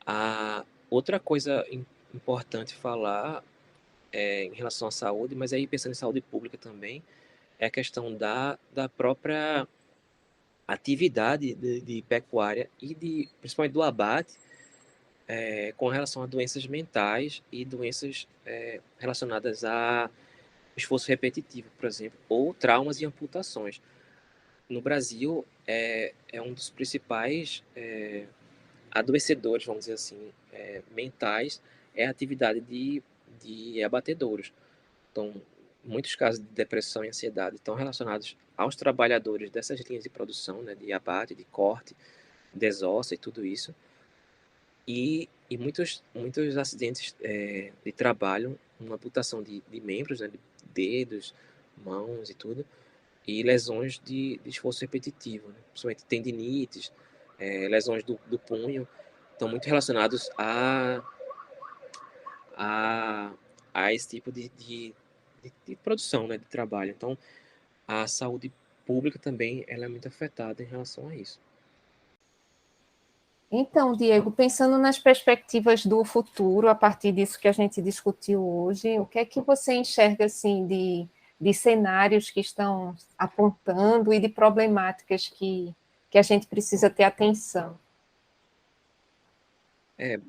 A outra coisa importante falar em relação à saúde, mas aí pensando em saúde pública também, é a questão da própria atividade de pecuária e principalmente do abate com relação a doenças mentais e doenças relacionadas a esforço repetitivo, por exemplo, ou traumas e amputações. No Brasil, é um dos principais adoecedores, vamos dizer assim, mentais, é a atividade de abatedouros. Então, muitos casos de depressão e ansiedade estão relacionados aos trabalhadores dessas linhas de produção, né, de abate, de corte, desossa e tudo isso. E muitos acidentes de trabalho, uma amputação de membros, né, de dedos, mãos e tudo, e lesões de esforço repetitivo, né? Principalmente tendinites, lesões do punho, estão muito relacionados a, a esse tipo de produção, né, de trabalho. Então, a saúde pública também ela é muito afetada em relação a isso. Então, Diego, pensando nas perspectivas do futuro, a partir disso que a gente discutiu hoje, o que é que você enxerga assim de cenários que estão apontando e de problemáticas que a gente precisa ter atenção? É,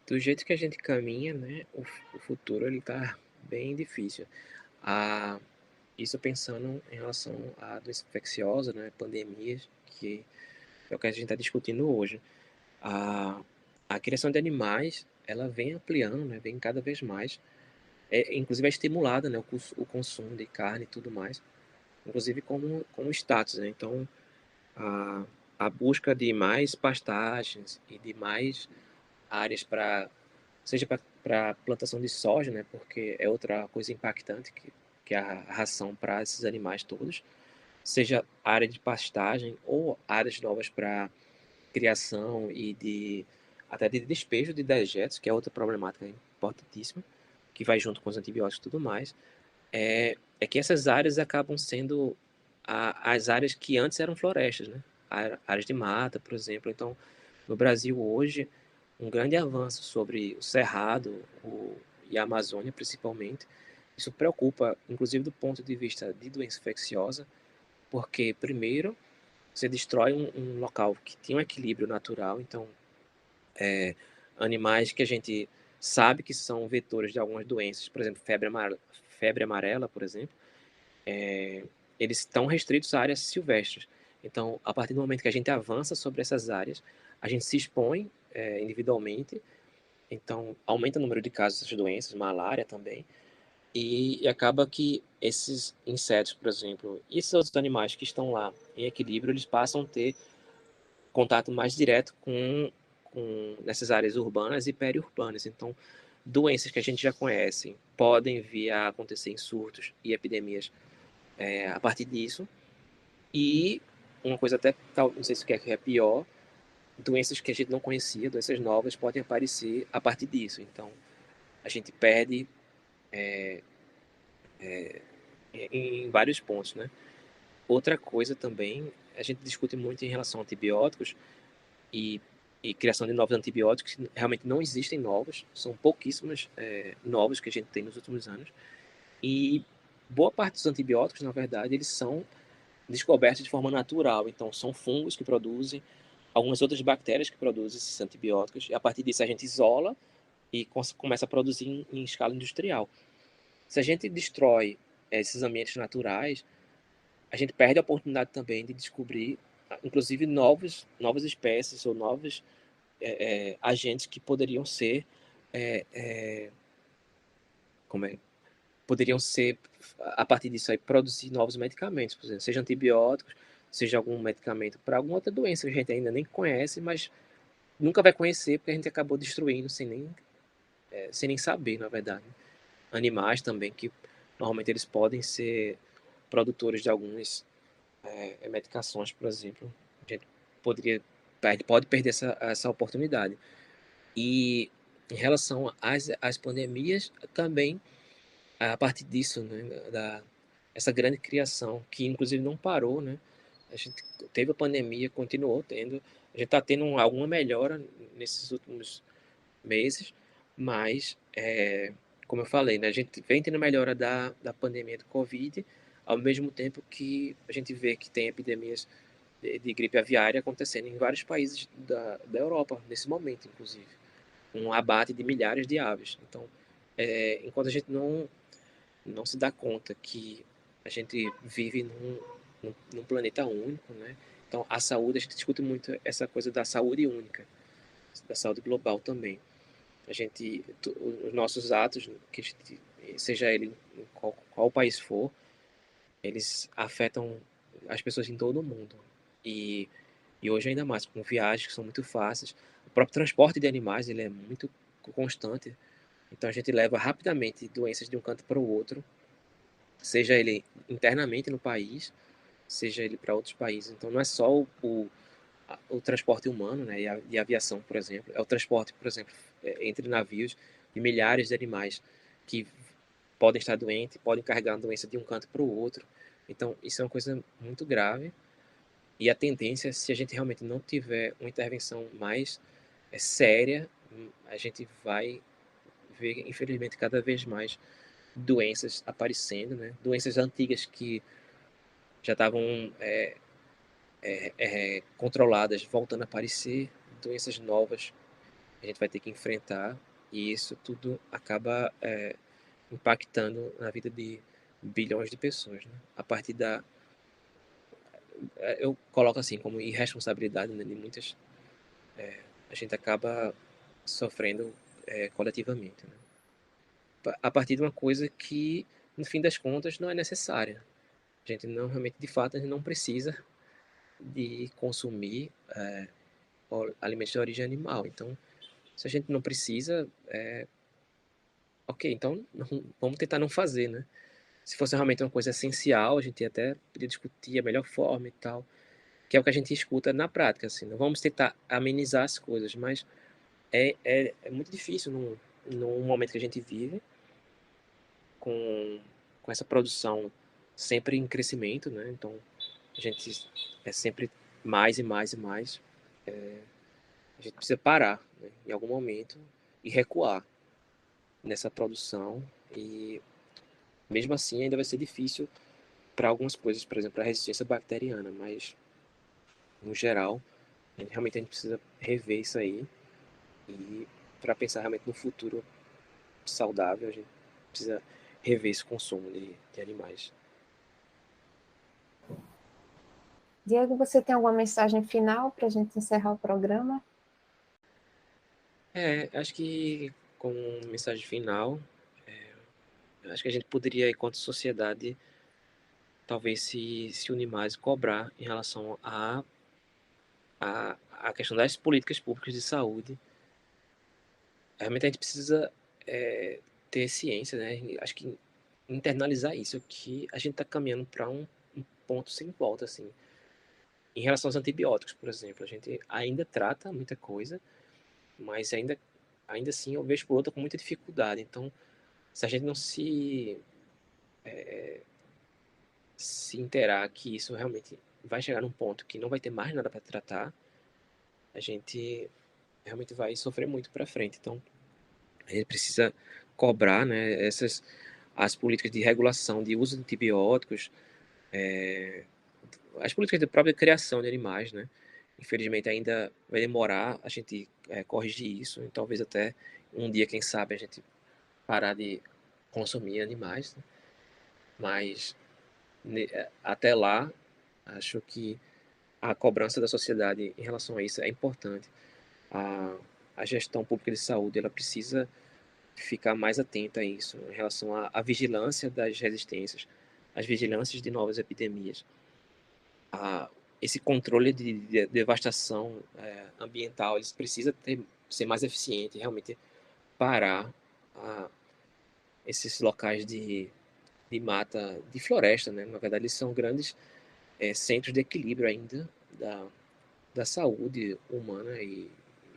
do jeito que a gente caminha, né, o futuro ele tá bem difícil. Ah, isso pensando em relação à doença infecciosa, né, pandemias, que é o que a gente está discutindo hoje. A, a criação de animais, ela vem ampliando, né, vem cada vez mais. Inclusive é estimulada, né, o consumo de carne e tudo mais, inclusive como status, né? Então, a, a busca de mais pastagens e de mais áreas para, seja para plantação de soja, né, porque é outra coisa impactante que é a ração para esses animais todos, seja área de pastagem ou áreas novas para criação e até de despejo de dejetos, que é outra problemática importantíssima, que vai junto com os antibióticos e tudo mais, é que essas áreas acabam sendo as áreas que antes eram florestas, né? Áreas de mata, por exemplo. Então, no Brasil hoje, um grande avanço sobre o Cerrado e a Amazônia, principalmente. Isso preocupa, inclusive do ponto de vista de doença infecciosa, porque, primeiro, você destrói um local que tinha um equilíbrio natural, então, animais que a gente sabe que são vetores de algumas doenças, por exemplo, febre amarela, por exemplo, eles estão restritos a áreas silvestres. Então, a partir do momento que a gente avança sobre essas áreas, a gente se expõe individualmente, então aumenta o número de casos dessas doenças, malária também, e acaba que esses insetos, por exemplo, e esses outros animais que estão lá em equilíbrio, eles passam a ter contato mais direto com nessas áreas urbanas e periurbanas. Então, doenças que a gente já conhece podem vir a acontecer em surtos e epidemias a partir disso. E uma coisa até, não sei se que é pior, doenças que a gente não conhecia, doenças novas, podem aparecer a partir disso. Então, a gente perde em vários pontos, né? Outra coisa também, a gente discute muito em relação a antibióticos e, e criação de novos antibióticos, que realmente não existem novos, são pouquíssimos novos que a gente tem nos últimos anos. E boa parte dos antibióticos, na verdade, eles são descobertos de forma natural. Então, são fungos que produzem, algumas outras bactérias que produzem esses antibióticos, e a partir disso a gente isola e começa a produzir em escala industrial. Se a gente destrói esses ambientes naturais, a gente perde a oportunidade também de descobrir, inclusive, novas espécies ou novos agentes que poderiam ser, é, é, como é, poderiam ser, a partir disso aí, produzir novos medicamentos, por exemplo, seja antibióticos, seja algum medicamento para alguma outra doença que a gente ainda nem conhece, mas nunca vai conhecer porque a gente acabou destruindo sem nem saber, na verdade. Animais também, que normalmente eles podem ser produtores de algumas medicações, por exemplo. A gente pode perder essa oportunidade. E em relação às pandemias, também, a partir disso, né, essa grande criação, que inclusive não parou, né? A gente teve a pandemia, continuou tendo. A gente está tendo alguma melhora nesses últimos meses, mas, como eu falei, né, a gente vem tendo melhora da pandemia do Covid, ao mesmo tempo que a gente vê que tem epidemias de gripe aviária acontecendo em vários países da Europa, nesse momento, inclusive. Um abate de milhares de aves. Então, enquanto a gente não se dá conta que a gente vive num planeta único, né? Então, a saúde, a gente discute muito essa coisa da saúde única, da saúde global também. Os nossos atos, que seja ele em qual país for, eles afetam as pessoas em todo o mundo. E, e hoje ainda mais, com viagens que são muito fáceis. O próprio transporte de animais, ele é muito constante. Então a gente leva rapidamente doenças de um canto para o outro, seja ele internamente no país, seja ele para outros países. Então não é só o transporte humano, né, e a aviação, por exemplo, é o transporte, por exemplo, entre navios de milhares de animais que podem estar doentes, podem carregar a doença de um canto para o outro. Então, isso é uma coisa muito grave E a tendência, se a gente realmente não tiver uma intervenção mais séria, a gente vai ver, infelizmente, cada vez mais doenças aparecendo, né? Doenças antigas que já estavam controladas voltando a aparecer, doenças novas a gente vai ter que enfrentar, e isso tudo acaba impactando na vida de bilhões de pessoas, né? A partir da eu coloco assim como irresponsabilidade, né, de muitas, a gente acaba sofrendo coletivamente, né? A partir de uma coisa que, no fim das contas, não é necessária. A gente não realmente, de fato, a gente não precisa de consumir alimentos de origem animal. Então, se a gente não precisa, ok, então vamos tentar não fazer, né? Se fosse realmente uma coisa essencial, a gente até podia discutir a melhor forma e tal, que é o que a gente escuta na prática, assim. Não vamos tentar amenizar as coisas, mas é muito difícil num momento que a gente vive, com essa produção sempre em crescimento, né? Então, a gente é sempre mais e mais e mais. A gente precisa parar, né, em algum momento e recuar nessa produção. E mesmo assim ainda vai ser difícil para algumas coisas, por exemplo, a resistência bacteriana, mas no geral, realmente a gente precisa rever isso aí, e para pensar realmente no futuro saudável, a gente precisa rever esse consumo de animais. Diego, você tem alguma mensagem final para a gente encerrar o programa? Acho que como mensagem final, acho que a gente poderia, enquanto sociedade, talvez se unir mais e cobrar em relação a questão das políticas públicas de saúde. Realmente a gente precisa ter ciência, né? Acho que internalizar isso, que a gente está caminhando para um ponto sem volta, assim. Em relação aos antibióticos, por exemplo, a gente ainda trata muita coisa, mas ainda assim eu vejo por outra com muita dificuldade. Então, se a gente não se inteirar que isso realmente vai chegar num ponto que não vai ter mais nada para tratar, a gente realmente vai sofrer muito para frente. Então, a gente precisa cobrar, né, as políticas de regulação de uso de antibióticos, as políticas de própria criação de animais, né? Infelizmente ainda vai demorar a gente corrigir isso, e talvez até um dia, quem sabe, a gente parar de consumir animais, né? Mas até lá, acho que a cobrança da sociedade em relação a isso é importante. A gestão pública de saúde, ela precisa ficar mais atenta a isso, em relação à vigilância das resistências, às vigilâncias de novas epidemias, a esse controle de devastação ambiental. Eles precisam ser mais eficiente, realmente parar esses locais de mata, de floresta, né? Na verdade, eles são grandes centros de equilíbrio ainda da saúde humana e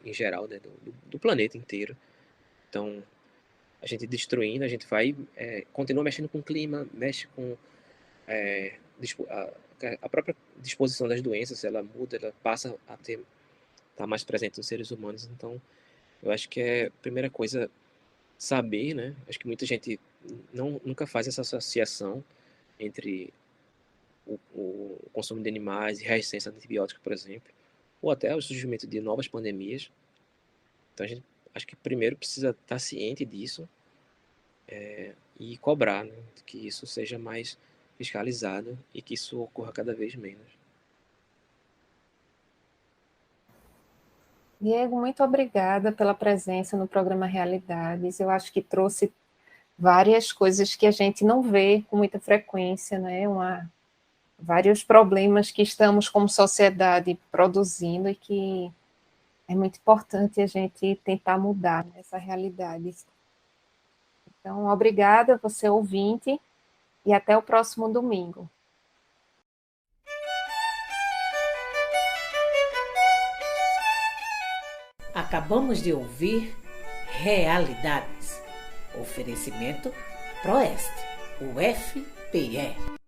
em geral, né? Do planeta inteiro. Então, a gente destruindo, a gente vai continua mexendo com o clima, mexe com a própria disposição das doenças. Ela muda, ela passa a estar mais presente nos seres humanos. Então, eu acho que é a primeira coisa saber, né? Acho que muita gente nunca faz essa associação entre o consumo de animais e resistência a antibióticos, por exemplo, ou até o surgimento de novas pandemias. Então, a gente acho que primeiro precisa estar ciente disso, e cobrar, né, que isso seja mais fiscalizado e que isso ocorra cada vez menos. Diego, muito obrigada pela presença no programa Realidades. Eu acho que trouxe várias coisas que a gente não vê com muita frequência, né? Vários problemas que estamos como sociedade produzindo e que é muito importante a gente tentar mudar essa realidade. Então, obrigada, você ouvinte, e até o próximo domingo. Acabamos de ouvir Realidades. Oferecimento Proeste, UFPE.